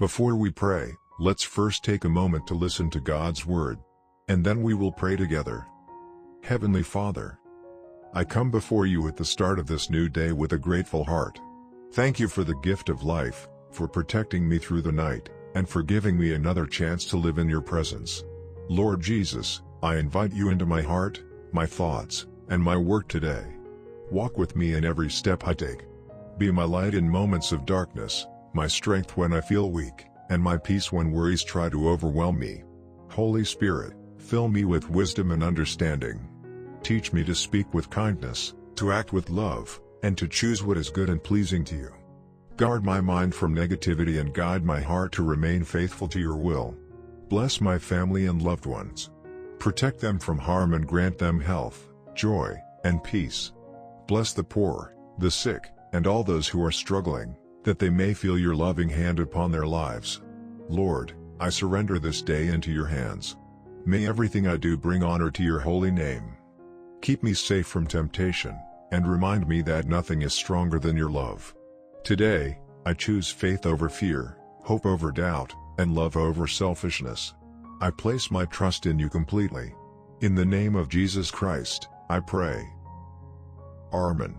Before we pray, let's first take a moment to listen to God's Word. And then we will pray together. Heavenly Father, I come before you at the start of this new day with a grateful heart. Thank you for the gift of life, for protecting me through the night, and for giving me another chance to live in your presence. Lord Jesus, I invite you into my heart, my thoughts, and my work today. Walk with me in every step I take. Be my light in moments of darkness, my strength when I feel weak, and my peace when worries try to overwhelm me. Holy Spirit, fill me with wisdom and understanding. Teach me to speak with kindness, to act with love, and to choose what is good and pleasing to you. Guard my mind from negativity and guide my heart to remain faithful to your will. Bless my family and loved ones. Protect them from harm and grant them health, joy, and peace. Bless the poor, the sick, and all those who are struggling, that they may feel your loving hand upon their lives. Lord, I surrender this day into your hands. May everything I do bring honor to your holy name. Keep me safe from temptation, and remind me that nothing is stronger than your love. Today, I choose faith over fear, hope over doubt, and love over selfishness. I place my trust in you completely. In the name of Jesus Christ, I pray. Amen.